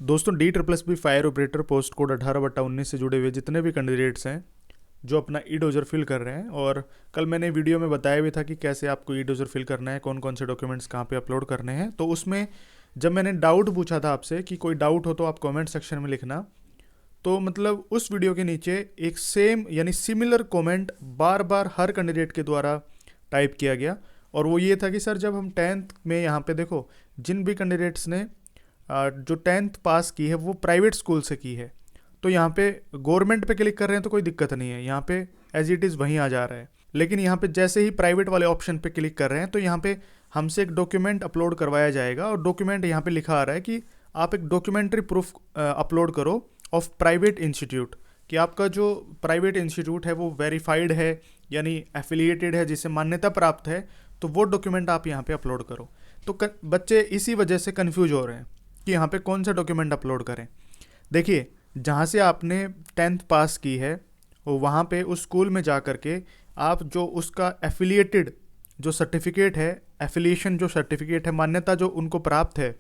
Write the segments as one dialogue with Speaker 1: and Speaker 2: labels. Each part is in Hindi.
Speaker 1: दोस्तों D++ fire operator post code 18/19 से जुड़े हुए जितने भी कैंडिडेट्स हैं जो अपना ई डोजर फिल कर रहे हैं, और कल मैंने वीडियो में बताया भी था कि कैसे आपको ई डोजर फिल करना है, कौन कौन से डॉक्यूमेंट्स कहाँ पे अपलोड करने हैं। तो उसमें जब मैंने डाउट पूछा था आपसे कि कोई डाउट हो तो आप कमेंट सेक्शन में लिखना, तो मतलब उस वीडियो के नीचे एक सेम यानी सिमिलर कमेंट बार बार हर कैंडिडेट के द्वारा टाइप किया गया। और वो ये था कि सर जब हम 10th में यहाँ पे देखो, जिन भी कैंडिडेट्स ने जो 10th पास की है वो प्राइवेट स्कूल से की है, तो यहाँ पे गवर्नमेंट पे क्लिक कर रहे हैं तो कोई दिक्कत नहीं है, यहाँ पे एज इट इज़ वहीं आ जा रहा है। लेकिन यहाँ पे जैसे ही प्राइवेट वाले ऑप्शन पे क्लिक कर रहे हैं तो यहाँ पे हमसे एक डॉक्यूमेंट अपलोड करवाया जाएगा, और डॉक्यूमेंट यहाँ पे लिखा आ रहा है कि आप एक डॉक्यूमेंट्री प्रूफ अपलोड करो ऑफ प्राइवेट इंस्टीट्यूट, कि आपका जो प्राइवेट इंस्टीट्यूट है वो वेरीफाइड है यानी एफिलिएटेड है, जिसे मान्यता प्राप्त है, तो वो डॉक्यूमेंट आप यहाँ पे अपलोड करो। तो बच्चे इसी वजह से कंफ्यूज हो रहे हैं कि यहाँ पे कौन सा डॉक्यूमेंट अपलोड करें। देखिए, जहाँ से आपने 10th पास की है वहाँ पे उस स्कूल में जा कर के आप जो उसका एफिलिएटेड जो सर्टिफिकेट है, एफिलिएशन जो सर्टिफिकेट है, मान्यता जो उनको प्राप्त है,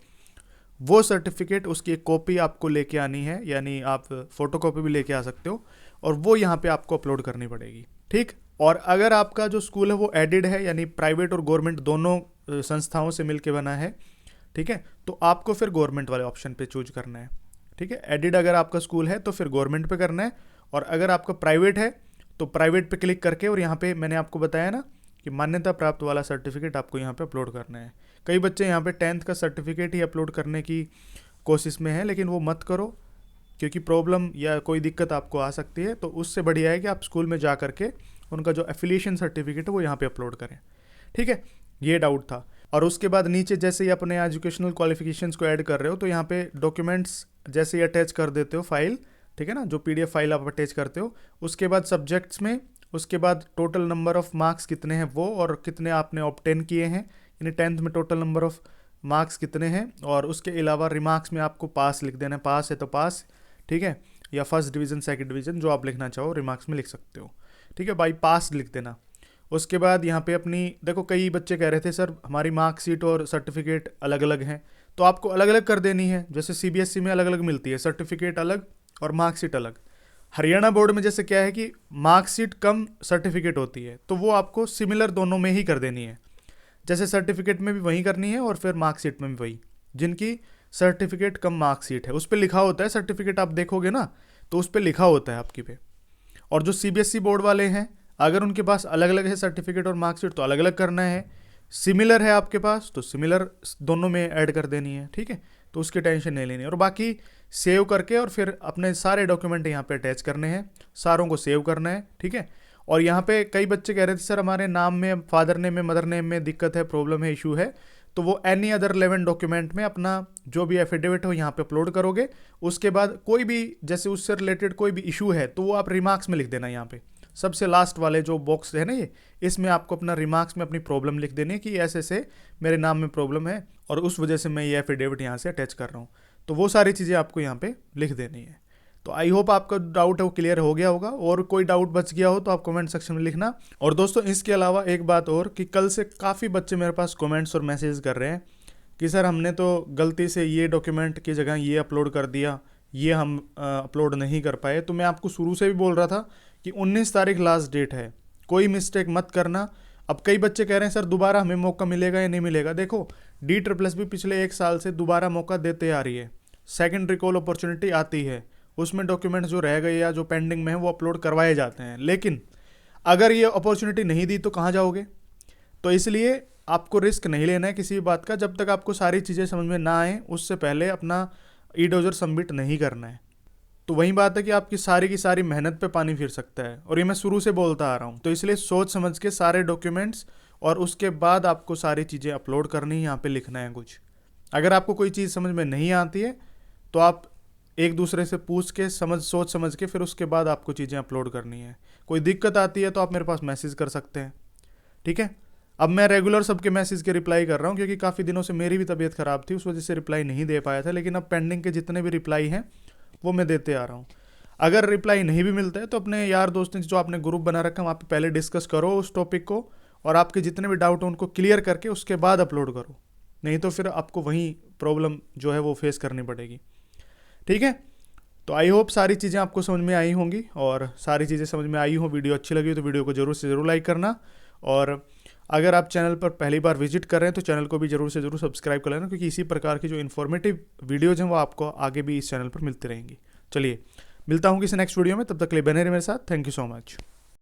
Speaker 1: वो सर्टिफिकेट उसकी एक कॉपी आपको लेके आनी है, यानी आप फोटोकॉपी भी लेके आ सकते हो, और वो यहाँ पे आपको अपलोड करनी पड़ेगी। ठीक। और अगर आपका जो स्कूल है वो एडिड है, यानी प्राइवेट और गवर्नमेंट दोनों संस्थाओं से मिलके बना है, ठीक है, तो आपको फिर गवर्नमेंट वाले ऑप्शन पे चूज करना है। ठीक है, एडिड अगर आपका स्कूल है तो फिर गवर्नमेंट पे करना है, और अगर आपका प्राइवेट है तो प्राइवेट पे क्लिक करके, और यहाँ पे मैंने आपको बताया ना कि मान्यता प्राप्त वाला सर्टिफिकेट आपको यहाँ पे अपलोड करना है। कई बच्चे यहाँ पे 10th का सर्टिफिकेट ही अपलोड करने की कोशिश में है, लेकिन वो मत करो, क्योंकि प्रॉब्लम या कोई दिक्कत आपको आ सकती है। तो उससे बढ़िया है कि आप स्कूल में जा करके उनका जो एफिलिएशन सर्टिफिकेट है वो यहाँ पे अपलोड करें। ठीक है, ये डाउट था। और उसके बाद नीचे जैसे ही अपने एजुकेशनल क्वालिफिकेशंस को ऐड कर रहे हो तो यहाँ पे डॉक्यूमेंट्स जैसे ही अटैच कर देते हो फाइल, ठीक है ना, जो PDF फाइल आप अटैच करते हो, उसके बाद सब्जेक्ट्स में, उसके बाद टोटल नंबर ऑफ मार्क्स कितने हैं वो, और कितने आपने ऑब्टेन किए हैं, यानी 10th में टोटल नंबर ऑफ मार्क्स कितने हैं, और उसके अलावा रिमार्क्स में आपको पास लिख देना है, पास है तो पास, ठीक है, या फर्स्ट डिवीज़न सेकंड डिवीज़न जो आप लिखना चाहो रिमार्क्स में लिख सकते हो। ठीक है, बाई पास लिख देना। उसके बाद यहाँ पे अपनी देखो, कई बच्चे कह रहे थे सर हमारी मार्कशीट और सर्टिफिकेट अलग अलग हैं, तो आपको अलग अलग कर देनी है। जैसे CBSE में अलग अलग मिलती है, सर्टिफिकेट अलग और मार्कशीट अलग। हरियाणा बोर्ड में जैसे क्या है कि मार्कशीट कम सर्टिफिकेट होती है, तो वो आपको सिमिलर दोनों में ही कर देनी है। जैसे सर्टिफिकेट में भी वही करनी है और फिर मार्कशीट में भी वही। जिनकी सर्टिफिकेट कम मार्कशीट है उस पर लिखा होता है सर्टिफिकेट, आप देखोगे ना तो उस पर लिखा होता है आपकी पे। और जो CBSE बोर्ड वाले हैं, अगर उनके पास अलग अलग है सर्टिफिकेट और मार्कशीट तो अलग अलग करना है, सिमिलर है आपके पास तो सिमिलर दोनों में ऐड कर देनी है। ठीक है, तो उसकी टेंशन नहीं लेनी है। और बाकी सेव करके और फिर अपने सारे डॉक्यूमेंट यहाँ पे अटैच करने हैं, सारों को सेव करना है। ठीक है, और यहाँ पे कई बच्चे कह रहे थे सर हमारे नाम में, फादर नेम में, मदर नेम में दिक्कत है, प्रॉब्लम है, इशू है, तो वो एनी अदर 11 डॉक्यूमेंट में अपना जो भी एफिडेविट हो यहाँ पे अपलोड करोगे। उसके बाद कोई भी जैसे उससे रिलेटेड कोई भी इशू है तो वो आप रिमार्क्स में लिख देना। यहाँ पे सबसे लास्ट वाले जो बॉक्स है ना ये, इसमें आपको अपना रिमार्क्स में अपनी प्रॉब्लम लिख देनी है कि ऐसे से मेरे नाम में प्रॉब्लम है और उस वजह से मैं ये एफिडेविट यहाँ से अटैच कर रहा हूँ। तो वो सारी चीज़ें आपको यहाँ पे लिख देनी है। तो आई होप आपका डाउट है वो क्लियर हो गया होगा, और कोई डाउट बच गया हो तो आप कमेंट सेक्शन में लिखना। और दोस्तों इसके अलावा एक बात और कि कल से काफ़ी बच्चे मेरे पास कमेंट्स और मैसेज कर रहे हैं कि सर हमने तो गलती से ये डॉक्यूमेंट की जगह ये अपलोड कर दिया, ये हम अपलोड नहीं कर पाए। तो मैं आपको शुरू से भी बोल रहा था कि 19 तारीख लास्ट डेट है, कोई मिस्टेक मत करना। अब कई बच्चे कह रहे हैं सर दोबारा हमें मौका मिलेगा या नहीं मिलेगा। देखो, D++ भी पिछले 1 साल से दोबारा मौका देते आ रही है, सेकेंड रिकॉल अपॉर्चुनिटी आती है, उसमें डॉक्यूमेंट्स जो रह गए या जो पेंडिंग में है वो अपलोड करवाए जाते हैं। लेकिन अगर ये अपॉर्चुनिटी नहीं दी तो कहाँ जाओगे? तो इसलिए आपको रिस्क नहीं लेना है किसी भी बात का, जब तक आपको सारी चीज़ें समझ में ना आए उससे पहले अपना ई डोजर सबमिट नहीं करना है। तो वही बात है कि आपकी सारी की सारी मेहनत पे पानी फिर सकता है, और ये मैं शुरू से बोलता आ रहा हूँ। तो इसलिए सोच समझ के सारे डॉक्यूमेंट्स और उसके बाद आपको सारी चीज़ें अपलोड करनी है, यहाँ पे लिखना है कुछ। अगर आपको कोई चीज़ समझ में नहीं आती है तो आप एक दूसरे से पूछ के सोच समझ के फिर उसके बाद आपको चीज़ें अपलोड करनी है। कोई दिक्कत आती है तो आप मेरे पास मैसेज कर सकते हैं। ठीक है, अब मैं रेगुलर सबके मैसेज के रिप्लाई कर रहा हूँ, क्योंकि काफ़ी दिनों से मेरी भी तबीयत ख़राब थी, उस वजह से रिप्लाई नहीं दे पाया था। लेकिन अब पेंडिंग के जितने भी रिप्लाई हैं वो मैं देते आ रहा हूँ। अगर रिप्लाई नहीं भी मिलता है तो अपने यार दोस्तों से जो आपने ग्रुप बना रखा है वहाँ पे पहले डिस्कस करो उस टॉपिक को, और आपके जितने भी डाउट हैं उनको क्लियर करके उसके बाद अपलोड करो, नहीं तो फिर आपको वहीं प्रॉब्लम जो है वो फेस करनी पड़ेगी। ठीक है, तो आई होप सारी चीज़ें आपको समझ में आई होंगी, और सारी चीज़ें समझ में आई हो, वीडियो अच्छी लगी हो तो वीडियो को ज़रूर से ज़रूर लाइक करना। और अगर आप चैनल पर पहली बार विजिट कर रहे हैं तो चैनल को भी ज़रूर से ज़रूर सब्सक्राइब कर लेना, क्योंकि इसी प्रकार की जो इन्फॉर्मेटिव वीडियोज़ हैं वो आपको आगे भी इस चैनल पर मिलती रहेंगी। चलिए, मिलता हूँ किसी नेक्स्ट वीडियो में, तब तक के लिए बने रहिए मेरे साथ। Thank you so much.